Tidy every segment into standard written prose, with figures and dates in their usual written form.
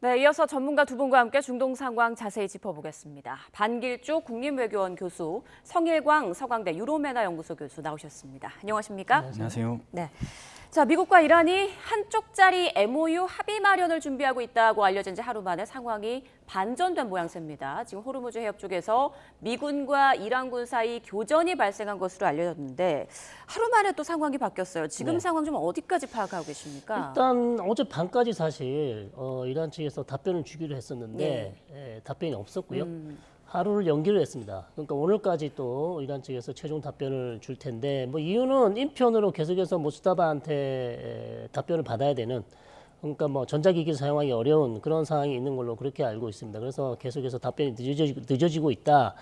네, 이어서 전문가 두 분과 함께 중동 상황 자세히 짚어보겠습니다. 반길조 국립외교원 교수, 성일광 서강대 유로메나 연구소 교수 나오셨습니다. 안녕하십니까? 안녕하세요. 네. 자, 미국과 이란이 한쪽짜리 MOU 합의 마련을 준비하고 있다고 알려진 지 하루 만에 상황이 반전된 모양새입니다. 지금 호르무즈 해협 쪽에서 미군과 이란군 사이 교전이 발생한 것으로 알려졌는데 하루 만에 또 상황이 바뀌었어요. 지금 상황 좀 어디까지 파악하고 계십니까? 일단 어젯밤까지 사실 이란 측에서 답변을 주기로 했었는데 답변이 없었고요. 하루를 연기를 했습니다. 그러니까 오늘까지 또 이란 측에서 최종 답변을 줄 텐데 뭐 이유는 인편으로 계속해서 모스타바한테 답변을 받아야 되는, 그러니까 뭐 전자기기를 사용하기 어려운 그런 상황이 있는 걸로 그렇게 알고 있습니다. 그래서 계속해서 답변이 늦어지고 있다.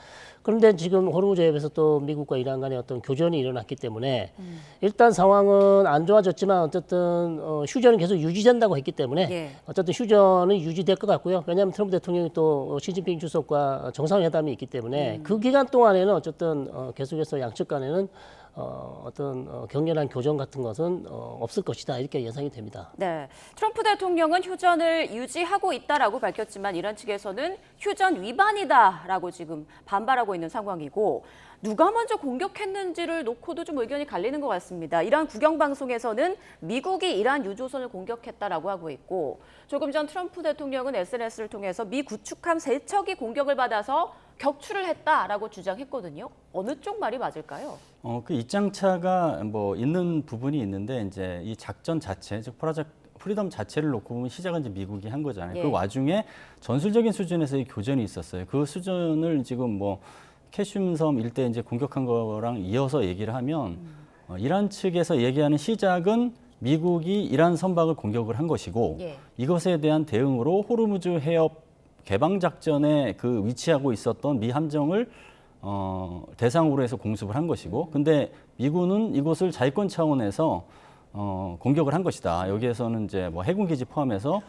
그런데 지금 호르무즈 해협에서 또 미국과 이란 간의 어떤 교전이 일어났기 때문에 일단 상황은 안 좋아졌지만 어쨌든 휴전은 계속 유지된다고 했기 때문에 어쨌든 휴전은 유지될 것 같고요. 왜냐하면 트럼프 대통령이 또 시진핑 주석과 정상회담이 있기 때문에 그 기간 동안에는 어쨌든 계속해서 양측 간에는 어떤 격렬한 교전 같은 것은 없을 것이다, 이렇게 예상이 됩니다. 네, 트럼프 대통령은 휴전을 유지하고 있다라고 밝혔지만 이란 측에서는 휴전 위반이다라고 지금 반발하고 있는 상황이고, 누가 먼저 공격했는지를 놓고도 좀 의견이 갈리는 것 같습니다. 이란 국영방송에서는 미국이 이란 유조선을 공격했다라고 하고 있고, 조금 전 트럼프 대통령은 SNS를 통해서 미 구축함 3척이 공격을 받아서 격추를 했다라고 주장했거든요. 어느 쪽 말이 맞을까요? 그 입장차가 뭐 있는 부분이 있는데 이제 이 작전 자체, 즉 프리덤 자체를 놓고 보면 시작은 이제 미국이 한 거잖아요. 그 와중에 전술적인 수준에서의 교전이 있었어요. 그 수준을 지금 뭐 캐슘섬 일대 이제 공격한 거랑 이어서 얘기를 하면 이란 측에서 얘기하는 시작은 미국이 이란 선박을 공격을 한 것이고 이것에 대한 대응으로 호르무즈 해협 개방 작전에 그 위치하고 있었던 미 함정을 대상으로 해서 공습을 한 것이고, 근데 미군은 이곳을 자위권 차원에서 공격을 한 것이다. 여기에서는 이제 뭐 해군 기지 포함해서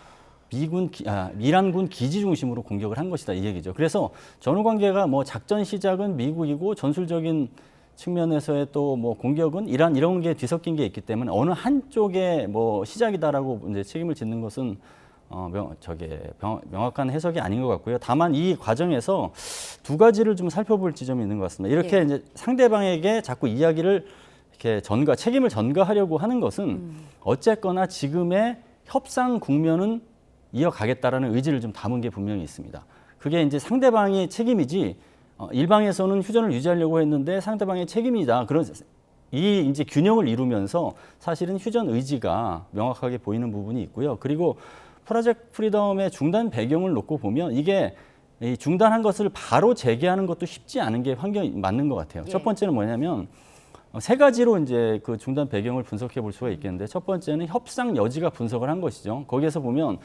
이란군 기지 중심으로 공격을 한 것이다, 이 얘기죠. 그래서 전후 관계가 뭐 작전 시작은 미국이고 전술적인 측면에서의 또 뭐 공격은 이란, 이런 게 뒤섞인 게 있기 때문에 어느 한쪽의 뭐 시작이다라고 이제 책임을 짓는 것은 명확한 해석이 아닌 것 같고요. 다만 이 과정에서 두 가지를 좀 살펴볼 지점이 있는 것 같습니다. 이렇게 이제 상대방에게 자꾸 이야기를 이렇게 책임을 전가하려고 하는 것은 어쨌거나 지금의 협상 국면은 이어가겠다라는 의지를 좀 담은 게 분명히 있습니다. 그게 이제 상대방의 책임이지, 일방에서는 휴전을 유지하려고 했는데 상대방의 책임이다. 그런 이 이제 균형을 이루면서 사실은 휴전 의지가 명확하게 보이는 부분이 있고요. 그리고 프로젝트 프리덤의 중단 배경을 놓고 보면 이게 이 중단한 것을 바로 재개하는 것도 쉽지 않은 게 환경이 맞는 것 같아요. 첫 번째는 뭐냐면 세 가지로 이제 그 중단 배경을 분석해 볼 수가 있겠는데, 첫 번째는 협상 여지가 분석을 한 것이죠. 거기에서 보면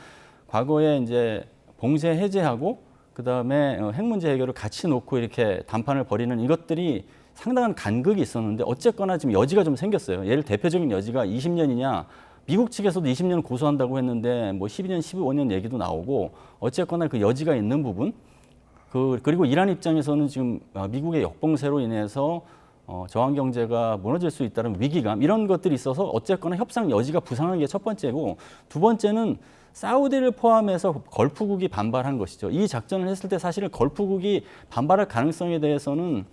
과거에 이제 봉쇄 해제하고 그다음에 핵 문제 해결을 같이 놓고 이렇게談판을 벌이는 이것들이 상당한 간극이 있었는데 어쨌거나 지금 여지가 좀 생겼어요. 예를 대표적인 여지가 20년이냐, 미국 측에서도 20년 고수한다고 했는데 뭐 12년, 15년 얘기도 나오고 어쨌거나 그 여지가 있는 부분, 그리고 이란 입장에서는 지금 미국의 역봉쇄로 인해서 저항 경제가 무너질 수 있다는 위기감, 이런 것들이 있어서 어쨌거나 협상 여지가 부상한 게 첫 번째고, 두 번째는 사우디를 포함해서 걸프국이 반발한 것이죠. 이 작전을 했을 때 사실은 걸프국이 반발할 가능성에 대해서는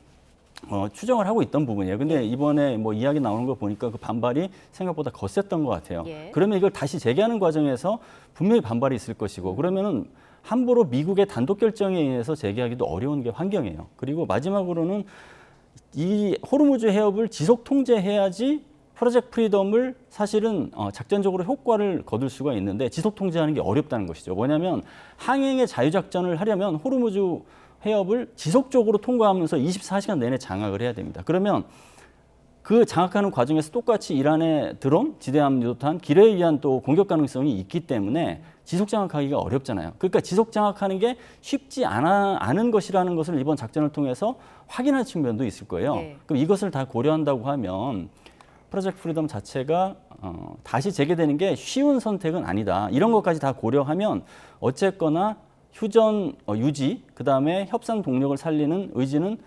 추정을 하고 있던 부분이에요. 근데 이번에 뭐 이야기 나오는 거 보니까 그 반발이 생각보다 거셌던 것 같아요. 그러면 이걸 다시 재개하는 과정에서 분명히 반발이 있을 것이고, 그러면은 함부로 미국의 단독 결정에 의해서 재개하기도 어려운 게 환경이에요. 그리고 마지막으로는 이 호르무즈 해협을 지속 통제해야지 프로젝트 프리덤을 사실은 작전적으로 효과를 거둘 수가 있는데 지속 통제하는 게 어렵다는 것이죠. 뭐냐면 항행의 자유작전을 하려면 호르무즈 해협을 지속적으로 통과하면서 24시간 내내 장악을 해야 됩니다. 그러면 그 장악하는 과정에서 똑같이 이란의 드론, 지대함 유도탄, 기뢰에 의한 또 공격 가능성이 있기 때문에 지속 장악하기가 어렵잖아요. 그러니까 지속 장악하는 게 쉽지 않은 것이라는 것을 이번 작전을 통해서 확인할 측면도 있을 거예요. 그럼 이것을 다 고려한다고 하면 프로젝트 프리덤 자체가 다시 재개되는 게 쉬운 선택은 아니다. 이런 것까지 다 고려하면 어쨌거나 휴전 유지, 그다음에 협상 동력을 살리는 의지는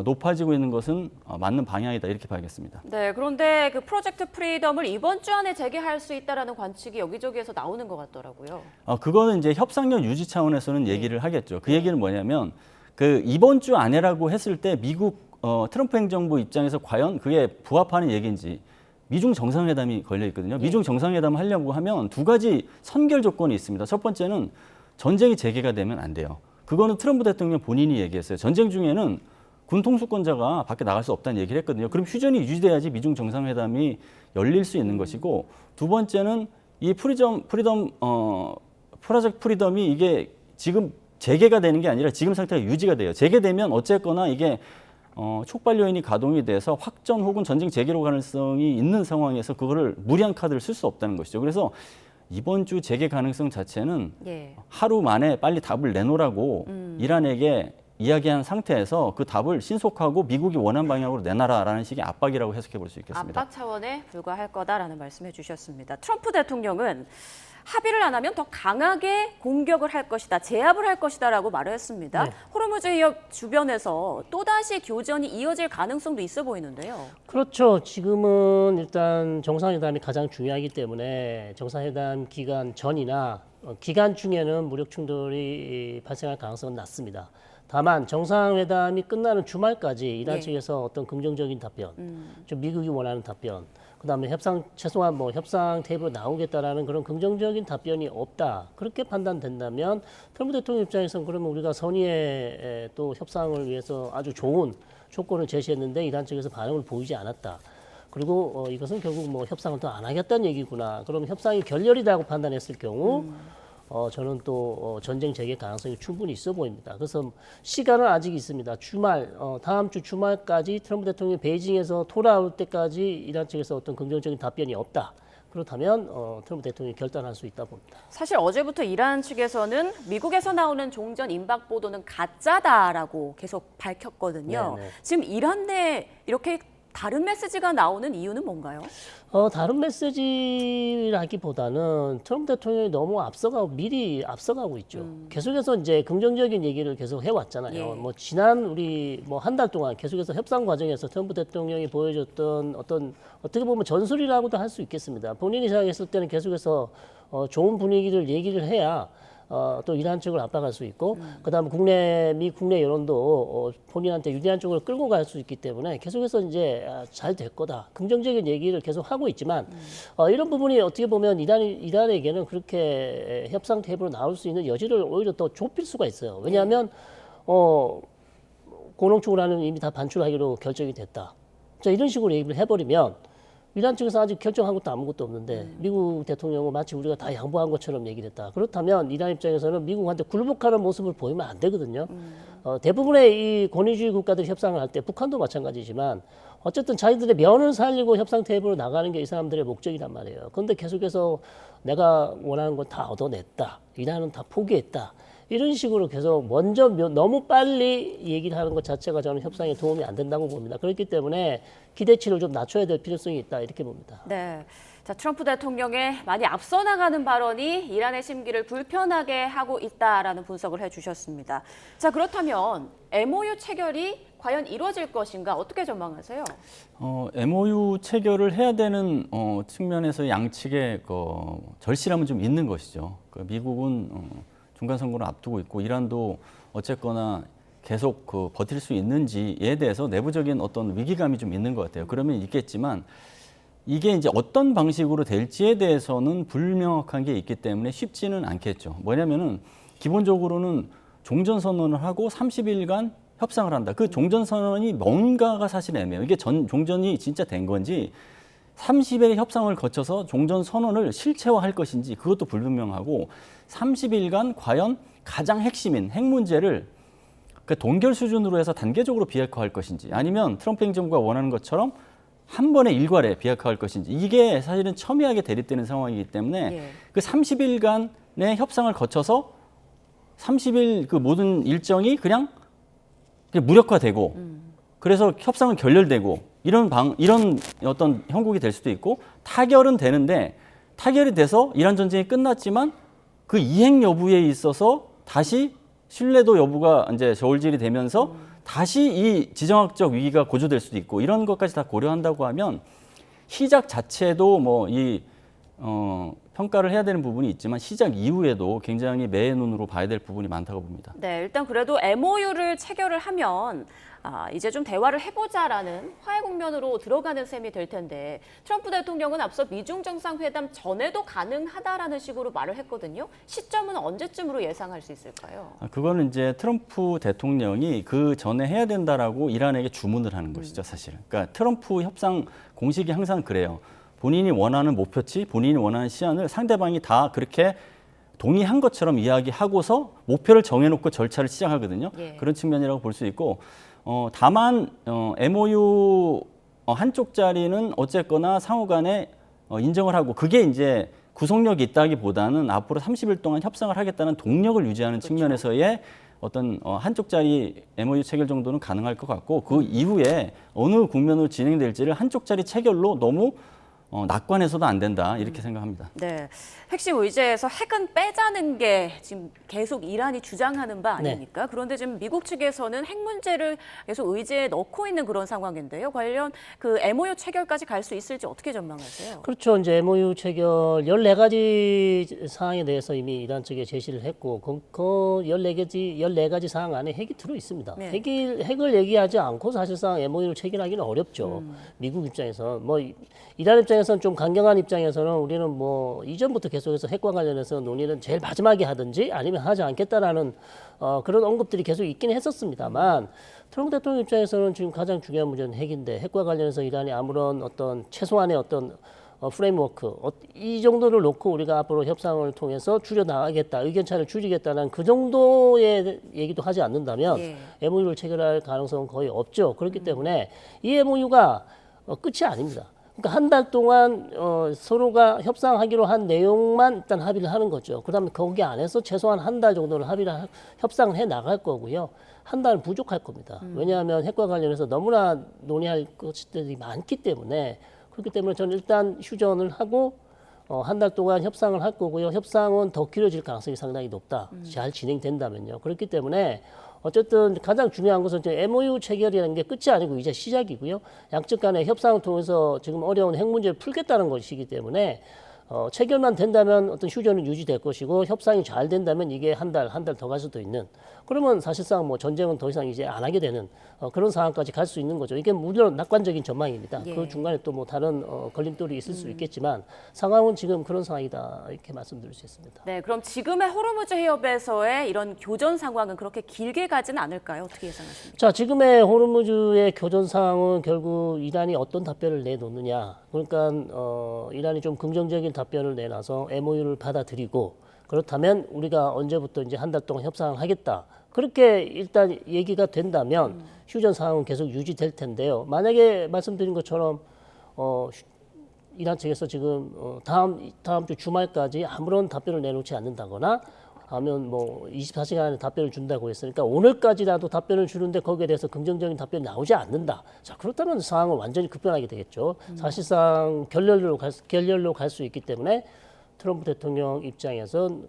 높아지고 있는 것은 맞는 방향이다 이렇게 봐야겠습니다. 네, 그런데 그 프로젝트 프리덤을 이번 주 안에 재개할 수 있다라는 관측이 여기저기에서 나오는 것 같더라고요. 그거는 이제 협상력 유지 차원에서는 얘기를 하겠죠. 그 얘기는 뭐냐면 그 이번 주 안에라고 했을 때 미국 트럼프 행정부 입장에서 과연 그게 부합하는 얘기인지 미중 정상회담이 걸려 있거든요. 미중 정상회담을 하려고 하면 두 가지 선결 조건이 있습니다. 첫 번째는 전쟁이 재개가 되면 안 돼요. 그거는 트럼프 대통령 본인이 얘기했어요. 전쟁 중에는 군 통수권자가 밖에 나갈 수 없다는 얘기를 했거든요. 그럼 휴전이 유지돼야지 미중 정상회담이 열릴 수 있는 것이고, 두 번째는 이 프로젝트 프리덤이 이게 지금 재개가 되는 게 아니라 지금 상태가 유지가 돼요. 재개되면 어쨌거나 이게 촉발 요인이 가동이 돼서 확전 혹은 전쟁 재개로 가능성이 있는 상황에서 그거를 무리한 카드를 쓸 수 없다는 것이죠. 그래서 이번 주 재개 가능성 자체는 하루 만에 빨리 답을 내놓으라고 이란에게 이야기한 상태에서 그 답을 신속하고 미국이 원하는 방향으로 내놔라라는 식의 압박이라고 해석해 볼 수 있겠습니다. 압박 차원에 불과할 거다라는 말씀해 주셨습니다. 트럼프 대통령은 합의를 안 하면 더 강하게 공격을 할 것이다, 제압을 할 것이다라고 말을 했습니다. 네. 호르무즈 해협 주변에서 또다시 교전이 이어질 가능성도 있어 보이는데요. 그렇죠. 지금은 일단 정상회담이 가장 중요하기 때문에 정상회담 기간 전이나 기간 중에는 무력 충돌이 발생할 가능성은 낮습니다. 다만 정상회담이 끝나는 주말까지 이란 측에서 어떤 긍정적인 답변, 좀 미국이 원하는 답변, 그다음에 최소한 협상 테이블로 나오겠다라는 그런 긍정적인 답변이 없다. 그렇게 판단된다면 트럼프 대통령 입장에서는 그러면 우리가 선의의 또 협상을 위해서 아주 좋은 조건을 제시했는데 이란 측에서 반응을 보이지 않았다. 그리고 이것은 결국 협상을 더 안 하겠다는 얘기구나. 그럼 협상이 결렬이라고 판단했을 경우 저는 또 전쟁 재개 가능성이 충분히 있어 보입니다. 그래서 시간은 아직 있습니다. 주말, 다음 주 주말까지 트럼프 대통령이 베이징에서 돌아올 때까지 이란 측에서 어떤 긍정적인 답변이 없다. 그렇다면 트럼프 대통령이 결단할 수 있다 봅니다. 사실 어제부터 이란 측에서는 미국에서 나오는 종전 임박 보도는 가짜다라고 계속 밝혔거든요. 네네. 지금 이란 내에 이렇게 다른 메시지가 나오는 이유는 뭔가요? 다른 메시지라기보다는 트럼프 대통령이 너무 미리 앞서가고 있죠. 계속해서 이제 긍정적인 얘기를 계속 해왔잖아요. 지난 우리 한 달 동안 계속해서 협상 과정에서 트럼프 대통령이 보여줬던 어떻게 보면 전술이라고도 할 수 있겠습니다. 본인이 생각했을 때는 계속해서 좋은 분위기를 얘기를 해야 또 이란 측을 압박할 수 있고, 그다음에 미 국내 여론도 본인한테 유리한 쪽으로 끌고 갈 수 있기 때문에 계속해서 이제 잘 될 거다, 긍정적인 얘기를 계속 하고 있지만 이런 부분이 어떻게 보면 이란에게는 그렇게 협상 테이블로 나올 수 있는 여지를 오히려 더 좁힐 수가 있어요. 왜냐하면 고농축을 이미 다 반출하기로 결정이 됐다. 자, 이런 식으로 얘기를 해버리면 이란 측에서 아직 결정한 것도 아무것도 없는데 미국 대통령은 마치 우리가 다 양보한 것처럼 얘기를 했다. 그렇다면 이란 입장에서는 미국한테 굴복하는 모습을 보이면 안 되거든요. 대부분의 이 권위주의 국가들이 협상을 할 때 북한도 마찬가지지만 어쨌든 자기들의 면을 살리고 협상 테이블로 나가는 게 이 사람들의 목적이란 말이에요. 그런데 계속해서 내가 원하는 건 다 얻어냈다. 이란은 다 포기했다. 이런 식으로 계속 먼저 너무 빨리 얘기를 하는 것 자체가 저는 협상에 도움이 안 된다고 봅니다. 그렇기 때문에 기대치를 좀 낮춰야 될 필요성이 있다 이렇게 봅니다. 네. 자, 트럼프 대통령의 많이 앞서 나가는 발언이 이란의 심기를 불편하게 하고 있다라는 분석을 해주셨습니다. 자, 그렇다면 MOU 체결이 과연 이루어질 것인가 어떻게 전망하세요? MOU 체결을 해야 되는 측면에서 양측의 절실함은 좀 있는 것이죠. 미국은 중간 선거를 앞두고 있고 이란도 어쨌거나 계속 버틸 수 있는지에 대해서 내부적인 어떤 위기감이 좀 있는 것 같아요. 그러면 있겠지만 이게 이제 어떤 방식으로 될지에 대해서는 불명확한 게 있기 때문에 쉽지는 않겠죠. 뭐냐면은 기본적으로는 종전 선언을 하고 30일간 협상을 한다. 그 종전 선언이 뭔가가 사실 애매해요. 이게 종전이 진짜 된 건지 30일의 협상을 거쳐서 종전 선언을 실체화할 것인지 그것도 불분명하고 30일간 과연 가장 핵심인 핵 문제를 동결 수준으로 해서 단계적으로 비핵화할 것인지 아니면 트럼프 행정부가 원하는 것처럼 한 번에 일괄에 비핵화할 것인지 이게 사실은 첨예하게 대립되는 상황이기 때문에 그 30일간의 협상을 거쳐서 30일 그 모든 일정이 그냥 무력화되고 그래서 협상은 결렬되고 이런 어떤 형국이 될 수도 있고 타결은 되는데 타결이 돼서 이란 전쟁이 끝났지만 그 이행 여부에 있어서 다시 신뢰도 여부가 이제 저울질이 되면서 다시 이 지정학적 위기가 고조될 수도 있고 이런 것까지 다 고려한다고 하면 시작 자체도 뭐 이 평가를 해야 되는 부분이 있지만 시작 이후에도 굉장히 매의 눈으로 봐야 될 부분이 많다고 봅니다. 네, 일단 그래도 MOU를 체결을 하면 이제 좀 대화를 해보자라는 화해 국면으로 들어가는 셈이 될 텐데 트럼프 대통령은 앞서 미중 정상회담 전에도 가능하다라는 식으로 말을 했거든요. 시점은 언제쯤으로 예상할 수 있을까요? 그거는 이제 트럼프 대통령이 그 전에 해야 된다라고 이란에게 주문을 하는 것이죠, 사실. 그러니까 트럼프 협상 공식이 항상 그래요. 본인이 원하는 목표치, 본인이 원하는 시한을 상대방이 다 그렇게 동의한 것처럼 이야기하고서 목표를 정해놓고 절차를 시작하거든요. 예. 그런 측면이라고 볼 수 있고 다만 MOU 한쪽짜리는 어쨌거나 상호간에 인정을 하고 그게 이제 구속력이 있다기보다는 앞으로 30일 동안 협상을 하겠다는 동력을 유지하는 측면에서의 어떤 한쪽짜리 MOU 체결 정도는 가능할 것 같고 그 이후에 어느 국면으로 진행될지를 한쪽짜리 체결로 너무 낙관해서도 안 된다 이렇게 생각합니다. 네, 핵심 의제에서 핵은 빼자는 게 지금 계속 이란이 주장하는 바 아닙니까? 그런데 지금 미국 측에서는 핵 문제를 계속 의제에 넣고 있는 그런 상황인데요. 관련 그 MOU 체결까지 갈 수 있을지 어떻게 전망하세요? 그렇죠. 이제 MOU 체결 14가지 사항에 대해서 이미 이란 측에 제시를 했고 그 14가지 사항 안에 핵이 들어 있습니다. 네. 핵을 얘기하지 않고 사실상 MOU를 체결하기는 어렵죠. 미국 입장에서 뭐 이란 입장에서는 좀 강경한 입장에서는 우리는 뭐 이전부터 계속해서 핵과 관련해서 논의는 제일 마지막에 하든지 아니면 하지 않겠다라는 그런 언급들이 계속 있긴 했었습니다만 트럼프 대통령 입장에서는 지금 가장 중요한 문제는 핵인데 핵과 관련해서 이란이 아무런 어떤 최소한의 어떤 프레임워크 이 정도를 놓고 우리가 앞으로 협상을 통해서 줄여나가겠다 의견 차를 줄이겠다는 그 정도의 얘기도 하지 않는다면 예. MOU를 체결할 가능성은 거의 없죠. 그렇기 때문에 이 MOU가 끝이 아닙니다. 그러니까 한 달 동안 서로가 협상하기로 한 내용만 일단 합의를 하는 거죠. 그다음에 거기 안에서 최소한 한 달 정도는 협상을 해 나갈 거고요. 한 달은 부족할 겁니다. 왜냐하면 핵과 관련해서 너무나 논의할 것들이 많기 때문에 그렇기 때문에 저는 일단 휴전을 하고 한 달 동안 협상을 할 거고요. 협상은 더 길어질 가능성이 상당히 높다. 잘 진행된다면요. 그렇기 때문에 어쨌든 가장 중요한 것은 MOU 체결이라는 게 끝이 아니고 이제 시작이고요. 양측 간의 협상을 통해서 지금 어려운 핵 문제를 풀겠다는 것이기 때문에 체결만 된다면 어떤 휴전은 유지될 것이고 협상이 잘 된다면 이게 한 달 더 갈 수도 있는 그러면 사실상 뭐 전쟁은 더 이상 이제 안 하게 되는 그런 상황까지 갈 수 있는 거죠. 이게 물론 낙관적인 전망입니다. 예. 그 중간에 또 뭐 다른 걸림돌이 있을 수 있겠지만 상황은 지금 그런 상황이다 이렇게 말씀드릴 수 있습니다. 네, 그럼 지금의 호르무즈 해협에서의 이런 교전 상황은 그렇게 길게 가지는 않을까요? 어떻게 예상하십니까? 자, 지금의 호르무즈의 교전 상황은 결국 이란이 어떤 답변을 내놓느냐. 그러니까 이란이 좀 긍정적인 답변을 내놔서 MOU를 받아들이고 그렇다면 우리가 언제부터 이제 한 달 동안 협상을 하겠다. 그렇게 일단 얘기가 된다면 휴전 상황은 계속 유지될 텐데요. 만약에 말씀드린 것처럼 이란 측에서 지금 다음 주 주말까지 아무런 답변을 내놓지 않는다거나 하면 뭐 24시간 안에 답변을 준다고 했으니까 오늘까지라도 답변을 주는데 거기에 대해서 긍정적인 답변이 나오지 않는다. 자, 그렇다면 상황은 완전히 급변하게 되겠죠. 사실상 결렬로 갈 수 있기 때문에 트럼프 대통령 입장에선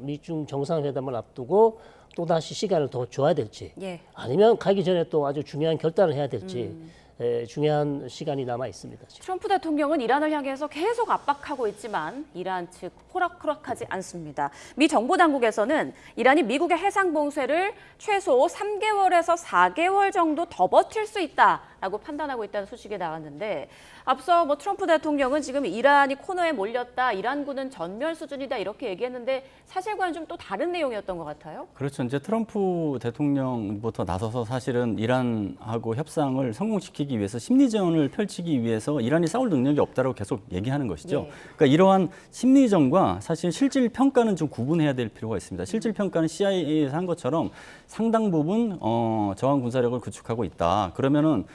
미중 정상회담을 앞두고 또다시 시간을 더 줘야 될지 예. 아니면 가기 전에 또 아주 중요한 결단을 해야 될지 중요한 시간이 남아 있습니다. 지금. 트럼프 대통령은 이란을 향해서 계속 압박하고 있지만 이란 측 호락호락하지 않습니다. 미 정보 당국에서는 이란이 미국의 해상 봉쇄를 최소 3개월에서 4개월 정도 더 버틸 수 있다라고 판단하고 있다는 소식이 나왔는데 앞서 뭐 트럼프 대통령은 지금 이란이 코너에 몰렸다, 이란군은 전멸 수준이다 이렇게 얘기했는데 사실과는 좀 또 다른 내용이었던 것 같아요. 그렇죠. 이제 트럼프 대통령부터 나서서 사실은 이란하고 협상을 성공시키기 위해서 심리전을 펼치기 위해서 이란이 싸울 능력이 없다고 계속 얘기하는 것이죠. 네. 그러니까 이러한 심리전과 사실 실질 평가는 좀 구분해야 될 필요가 있습니다. 실질 평가는 CIA에서 한 것처럼 상당 부분 저항 군사력을 구축하고 있다. 그러면은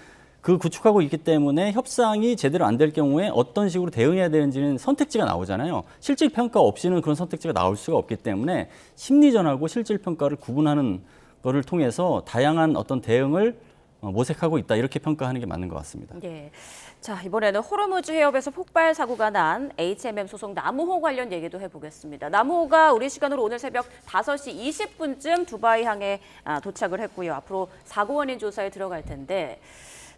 그 구축하고 있기 때문에 협상이 제대로 안 될 경우에 어떤 식으로 대응해야 되는지는 선택지가 나오잖아요. 실질 평가 없이는 그런 선택지가 나올 수가 없기 때문에 심리전하고 실질 평가를 구분하는 것을 통해서 다양한 어떤 대응을 모색하고 있다 이렇게 평가하는 게 맞는 것 같습니다. 예. 자, 이번에는 호르무즈 해협에서 폭발 사고가 난 HMM 소속 나무호 관련 얘기도 해보겠습니다. 나무호가 우리 시간으로 오늘 새벽 5시 20분쯤 두바이 항에 도착을 했고요. 앞으로 사고 원인 조사에 들어갈 텐데,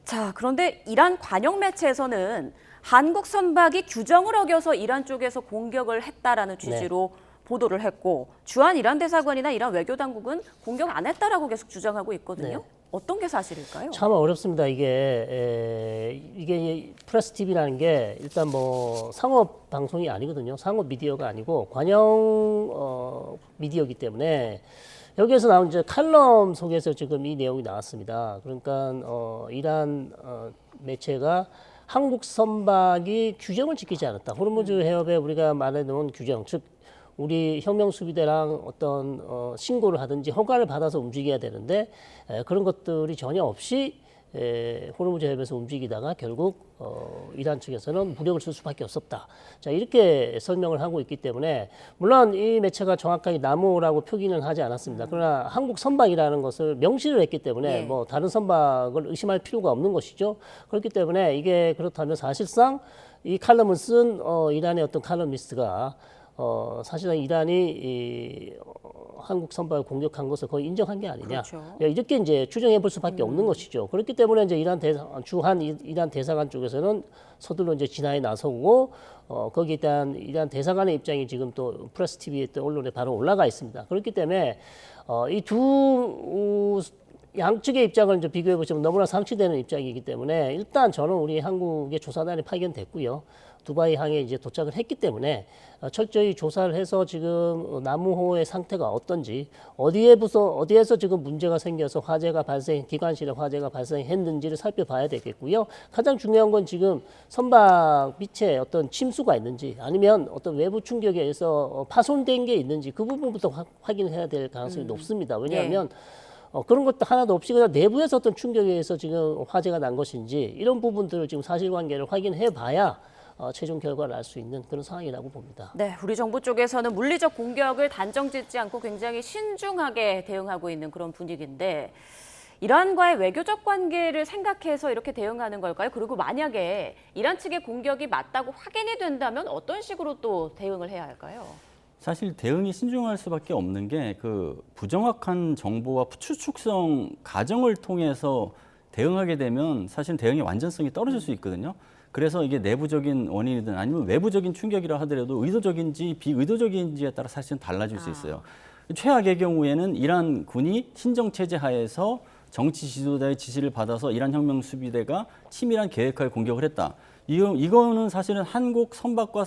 자, 그런데 이란 관영 매체에서는 한국 선박이 규정을 어겨서 이란 쪽에서 공격을 했다라는 취지로 보도를 했고, 주한 이란 대사관이나 이란 외교 당국은 공격 안 했다라고 계속 주장하고 있거든요. 네. 어떤 게 사실일까요? 참 어렵습니다. 이게 프레스 TV라는 게 일단 뭐 상업 방송이 아니거든요. 상업 미디어가 아니고 관영 미디어이기 때문에 여기에서 나온 이제 칼럼 속에서 지금 이 내용이 나왔습니다. 그러니까 이란 매체가 한국 선박이 규정을 지키지 않았다. 호르무즈 해협에 우리가 말해놓은 규정, 즉 우리 혁명 수비대랑 어떤 신고를 하든지 허가를 받아서 움직여야 되는데 그런 것들이 전혀 없이 호르무즈 해협에서 움직이다가 결국 이란 측에서는 무력을 쓸 수밖에 없었다. 자, 이렇게 설명을 하고 있기 때문에 물론 이 매체가 정확하게 나무라고 표기는 하지 않았습니다. 그러나 한국 선박이라는 것을 명시를 했기 때문에 예. 뭐 다른 선박을 의심할 필요가 없는 것이죠. 그렇기 때문에 이게 그렇다면 사실상 이 칼럼을 쓴 이란의 어떤 칼럼니스트가 사실상 이란이 한국 선박을 공격한 것을 거의 인정한 게 아니냐. 그렇죠. 이렇게 이제 추정해 볼 수밖에 없는 것이죠. 그렇기 때문에 이제 주한 이란 대사관 쪽에서는 서둘러 이제 진화에 나서고 거기에 대한 이란 대사관의 입장이 지금 또 프레스 TV에 또 언론에 바로 올라가 있습니다. 그렇기 때문에 이 두 양측의 입장을 이제 비교해 보시면 너무나 상치되는 입장이기 때문에 일단 저는 우리 한국의 조사단이 파견됐고요. 두바이 항에 이제 도착을 했기 때문에 철저히 조사를 해서 지금 나무호의 상태가 어떤지 어디에서 지금 문제가 생겨서 기관실에 화재가 발생했는지를 살펴봐야 되겠고요. 가장 중요한 건 지금 선박 밑에 어떤 침수가 있는지 아니면 어떤 외부 충격에 의해서 파손된 게 있는지 그 부분부터 확인해야 될 가능성이 높습니다. 왜냐하면 그런 것도 하나도 없이 그냥 내부에서 어떤 충격에 의해서 지금 화재가 난 것인지 이런 부분들을 지금 사실관계를 확인해 봐야 최종 결과를 알 수 있는 그런 상황이라고 봅니다. 네, 우리 정부 쪽에서는 물리적 공격을 단정짓지 않고 굉장히 신중하게 대응하고 있는 그런 분위기인데 이란과의 외교적 관계를 생각해서 이렇게 대응하는 걸까요? 그리고 만약에 이란 측의 공격이 맞다고 확인이 된다면 어떤 식으로 또 대응을 해야 할까요? 사실 대응이 신중할 수밖에 없는 게 그 부정확한 정보와 추측성 가정을 통해서 대응하게 되면 사실 대응의 완전성이 떨어질 수 있거든요. 그래서 이게 내부적인 원인이든 아니면 외부적인 충격이라 하더라도 의도적인지 비의도적인지에 따라 사실은 달라질 수 있어요. 최악의 경우에는 이란 군이 신정 체제 하에서 정치 지도자의 지시를 받아서 이란 혁명 수비대가 치밀한 계획하에 공격을 했다. 이거는 사실은 한국 선박과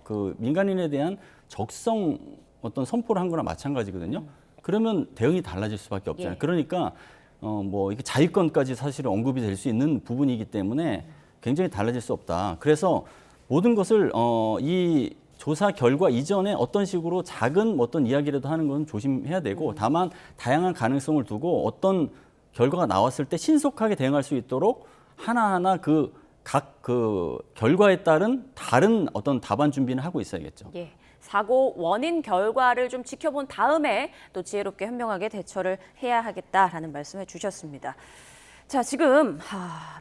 그 민간인에 대한 적성 어떤 선포를 한 거나 마찬가지거든요. 그러면 대응이 달라질 수밖에 없잖아요. 예. 그러니까 뭐 이게 자위권까지 사실은 언급이 될 수 있는 부분이기 때문에 굉장히 달라질 수 없다. 그래서 모든 것을 이 조사 결과 이전에 어떤 식으로 작은 어떤 이야기라도 하는 건 조심해야 되고 다만 다양한 가능성을 두고 어떤 결과가 나왔을 때 신속하게 대응할 수 있도록 하나하나 각 결과에 따른 다른 어떤 답안 준비는 하고 있어야겠죠. 예. 사고 원인 결과를 좀 지켜본 다음에 또 지혜롭게 현명하게 대처를 해야 하겠다라는 말씀을 주셨습니다. 자, 지금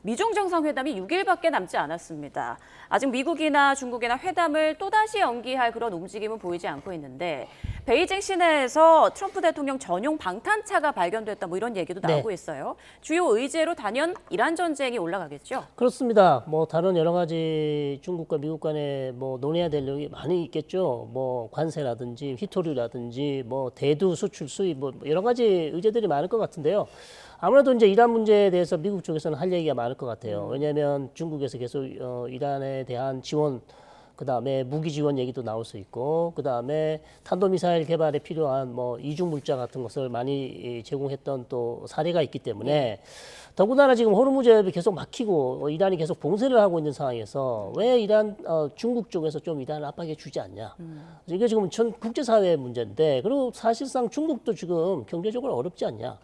미중 정상회담이 6일밖에 남지 않았습니다. 아직 미국이나 중국이나 회담을 또다시 연기할 그런 움직임은 보이지 않고 있는데 베이징 시내에서 트럼프 대통령 전용 방탄차가 발견됐다 뭐 이런 얘기도 나오고 있어요. 주요 의제로 단연 이란 전쟁이 올라가겠죠? 그렇습니다. 뭐 다른 여러 가지 중국과 미국 간에 뭐 논의해야 될 내용이 많이 있겠죠. 뭐 관세라든지 휘토류라든지 뭐 대두 수출 수입 뭐 여러 가지 의제들이 많을 것 같은데요. 아무래도 이제 이란 문제에 대해서 미국 쪽에서는 할 얘기가 많을 것 같아요. 왜냐하면 중국에서 계속 이란에 대한 지원, 그다음에 무기 지원 얘기도 나올 수 있고, 그다음에 탄도미사일 개발에 필요한 뭐 이중 물자 같은 것을 많이 제공했던 또 사례가 있기 때문에 더군다나 지금 호르무즈해협이 계속 막히고 이란이 계속 봉쇄를 하고 있는 상황에서 왜 중국 쪽에서 좀 이란을 압박해 주지 않냐. 이게 지금 전 국제사회의 문제인데 그리고 사실상 중국도 지금 경제적으로 어렵지 않냐.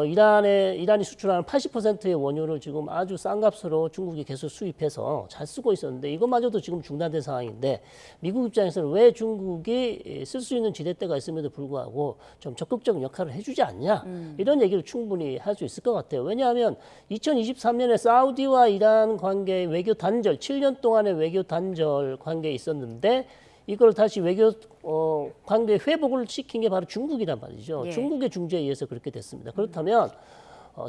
이란이 수출하는 80%의 원유를 지금 아주 싼 값으로 중국이 계속 수입해서 잘 쓰고 있었는데 이것마저도 지금 중단된 상황인데 미국 입장에서는 왜 중국이 쓸 수 있는 지렛대가 있음에도 불구하고 좀 적극적인 역할을 해주지 않냐 이런 얘기를 충분히 할 수 있을 것 같아요. 왜냐하면 2023년에 사우디와 이란 관계 외교 단절 7년 동안의 외교 단절 관계에 있었는데 이걸 다시 외교 관계 회복을 시킨 게 바로 중국이란 말이죠. 예. 중국의 중재에 의해서 그렇게 됐습니다. 그렇다면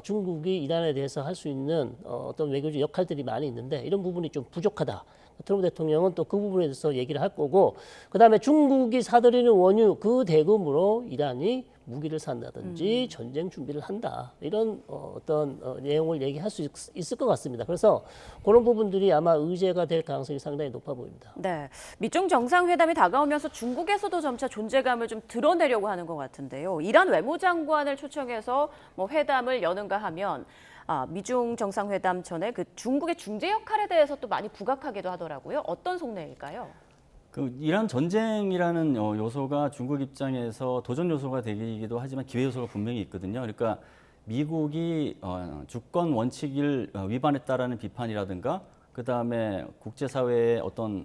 중국이 이란에 대해서 할 수 있는 어떤 외교적 역할들이 많이 있는데 이런 부분이 좀 부족하다. 트럼프 대통령은 또 그 부분에 대해서 얘기를 할 거고 그다음에 중국이 사들이는 원유 그 대금으로 이란이 무기를 산다든지 전쟁 준비를 한다. 이런 어떤 내용을 얘기할 수 있을 것 같습니다. 그래서 그런 부분들이 아마 의제가 될 가능성이 상당히 높아 보입니다. 네, 미중 정상회담이 다가오면서 중국에서도 점차 존재감을 좀 드러내려고 하는 것 같은데요. 이란 외무장관을 초청해서 뭐 회담을 여는가 하면 미중 정상회담 전에 그 중국의 중재 역할에 대해서 또 많이 부각하기도 하더라고요. 어떤 속내일까요? 그 이란 전쟁이라는 요소가 중국 입장에서 도전 요소가 되기도 하지만 기회 요소가 분명히 있거든요. 그러니까 미국이 주권 원칙을 위반했다라는 비판이라든가 그다음에 국제사회의 어떤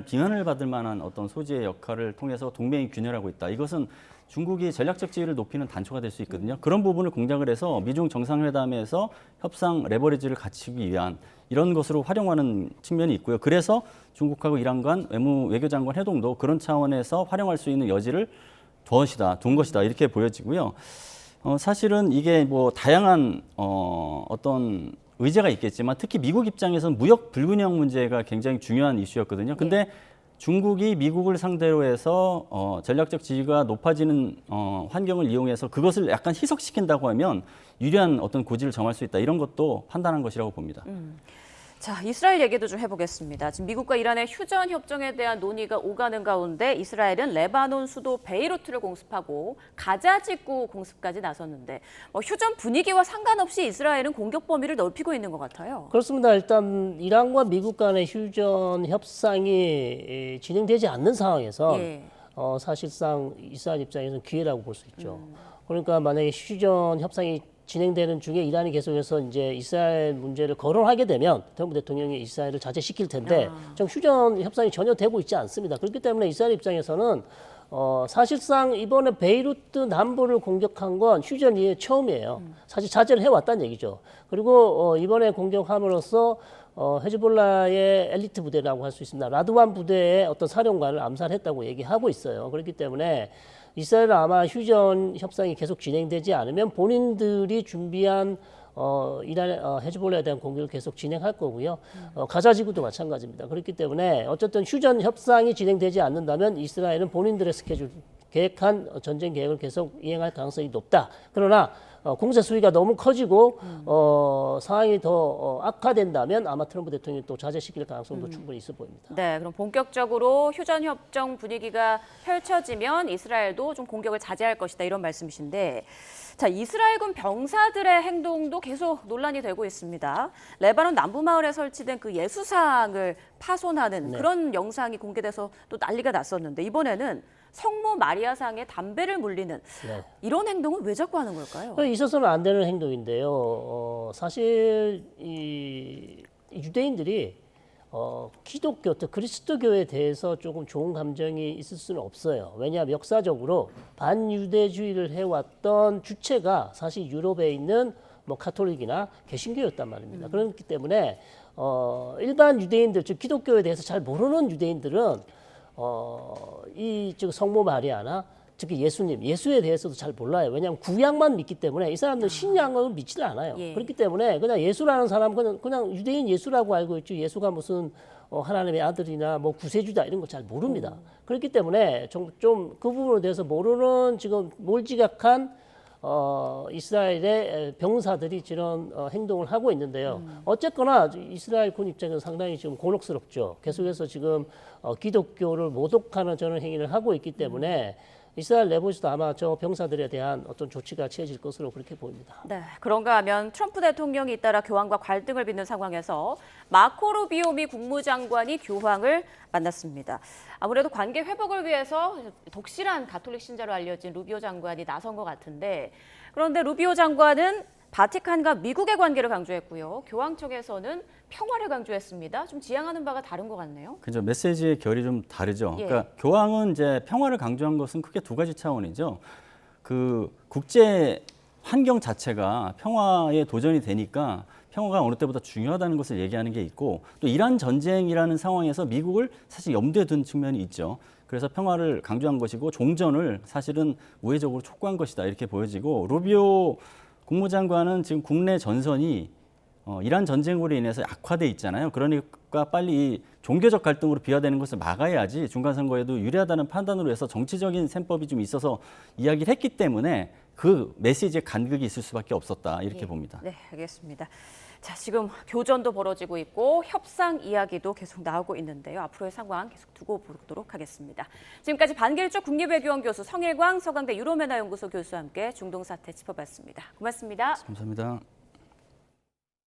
비난을 받을 만한 어떤 소지의 역할을 통해서 동맹이 균열하고 있다. 이것은 중국이 전략적 지위를 높이는 단초가 될 수 있거든요. 그런 부분을 공략을 해서 미중 정상회담에서 협상 레버리지를 갖추기 위한 이런 것으로 활용하는 측면이 있고요. 그래서 중국하고 이란 간 외교장관 회동도 그런 차원에서 활용할 수 있는 여지를 둔 것이다 이렇게 보여지고요. 사실은 이게 뭐 다양한 어떤 의제가 있겠지만 특히 미국 입장에서는 무역 불균형 문제가 굉장히 중요한 이슈였거든요. 근데 중국이 미국을 상대로 해서 전략적 지위가 높아지는 환경을 이용해서 그것을 약간 희석시킨다고 하면 유리한 어떤 고지를 정할 수 있다. 이런 것도 판단한 것이라고 봅니다. 자, 이스라엘 얘기도 좀 해보겠습니다. 지금 미국과 이란의 휴전 협정에 대한 논의가 오가는 가운데 이스라엘은 레바논 수도 베이루트를 공습하고 가자 지구 공습까지 나섰는데 휴전 분위기와 상관없이 이스라엘은 공격 범위를 넓히고 있는 것 같아요. 그렇습니다. 일단 이란과 미국 간의 휴전 협상이 진행되지 않는 상황에서 사실상 이스라엘 입장에서는 기회라고 볼 수 있죠. 그러니까 만약에 휴전 협상이 진행되는 중에 이란이 계속해서 이제 이스라엘 문제를 거론하게 되면 트럼프 대통령이 이스라엘을 자제시킬 텐데 좀 휴전 협상이 전혀 되고 있지 않습니다. 그렇기 때문에 이스라엘 입장에서는 사실상 이번에 베이루트 남부를 공격한 건 휴전 이후에 처음이에요. 사실 자제를 해왔다는 얘기죠. 그리고 이번에 공격함으로써 헤즈볼라의 엘리트 부대라고 할 수 있습니다. 라드완 부대의 어떤 사령관을 암살했다고 얘기하고 있어요. 그렇기 때문에 이스라엘은 아마 휴전 협상이 계속 진행되지 않으면 본인들이 준비한 이란 헤즈볼라에 대한 공격을 계속 진행할 거고요. 가자 지구도 마찬가지입니다. 그렇기 때문에 어쨌든 휴전 협상이 진행되지 않는다면 이스라엘은 본인들의 스케줄 계획한 전쟁 계획을 계속 이행할 가능성이 높다. 그러나 공세 수위가 너무 커지고 상황이 더 악화된다면 아마 트럼프 대통령이 또 자제시킬 가능성도 충분히 있어 보입니다. 네, 그럼 본격적으로 휴전 협정 분위기가 펼쳐지면 이스라엘도 좀 공격을 자제할 것이다 이런 말씀이신데 자, 이스라엘군 병사들의 행동도 계속 논란이 되고 있습니다. 레바논 남부 마을에 설치된 그 예수상을 파손하는 그런 영상이 공개돼서 또 난리가 났었는데 이번에는 성모 마리아상에 담배를 물리는 이런 행동은 왜 자꾸 하는 걸까요? 있어서는 안 되는 행동인데요. 사실 이 유대인들이 기독교, 또 그리스도교에 대해서 조금 좋은 감정이 있을 수는 없어요. 왜냐하면 역사적으로 반유대주의를 해왔던 주체가 사실 유럽에 있는 뭐 카톨릭이나 개신교였단 말입니다. 그렇기 때문에 일반 유대인들, 즉 기독교에 대해서 잘 모르는 유대인들은 즉 성모 마리아나 특히 예수님, 예수에 대해서도 잘 몰라요. 왜냐하면 구약만 믿기 때문에 이 사람들은 신약을 믿지를 않아요. 그렇기 때문에 그냥 예수라는 사람은 그냥 유대인 예수라고 알고 있죠. 예수가 무슨 하나님의 아들이나 뭐 구세주다 이런 거 잘 모릅니다. 그렇기 때문에 좀 그 부분에 대해서 모르는 지금 몰지각한 이스라엘의 병사들이 저런 행동을 하고 있는데요. 어쨌거나 이스라엘 군 입장에서 상당히 지금 곤혹스럽죠. 계속해서 지금 기독교를 모독하는 저런 행위를 하고 있기 때문에 이스라엘 내부에서도 아마 저 병사들에 대한 어떤 조치가 취해질 것으로 그렇게 보입니다. 네, 그런가 하면 트럼프 대통령이 잇따라 교황과 갈등을 빚는 상황에서 마코 루비오 미 국무장관이 교황을 만났습니다. 아무래도 관계 회복을 위해서 독실한 가톨릭 신자로 알려진 루비오 장관이 나선 것 같은데 그런데 루비오 장관은 바티칸과 미국의 관계를 강조했고요. 교황 측에서는 평화를 강조했습니다. 좀 지향하는 바가 다른 것 같네요. 그죠. 메시지의 결이 좀 다르죠. 예. 그러니까 교황은 이제 평화를 강조한 것은 크게 두 가지 차원이죠. 그 국제 환경 자체가 평화에 도전이 되니까 평화가 어느 때보다 중요하다는 것을 얘기하는 게 있고 또 이란 전쟁이라는 상황에서 미국을 사실 염두에 둔 측면이 있죠. 그래서 평화를 강조한 것이고 종전을 사실은 우회적으로 촉구한 것이다 이렇게 보여지고 루비오 국무장관은 지금 국내 전선이 이란 전쟁으로 인해서 악화돼 있잖아요. 그러니까 빨리 종교적 갈등으로 비화되는 것을 막아야지 중간 선거에도 유리하다는 판단으로 해서 정치적인 셈법이 좀 있어서 이야기를 했기 때문에 그 메시지에 간극이 있을 수밖에 없었다 이렇게 봅니다. 네, 알겠습니다. 자, 지금 교전도 벌어지고 있고 협상 이야기도 계속 나오고 있는데요. 앞으로의 상황 계속 두고 보도록 하겠습니다. 지금까지 반길주 국립외교원 교수, 성일광 서강대 유로메나 연구소 교수와 함께 중동 사태 짚어봤습니다. 고맙습니다. 감사합니다.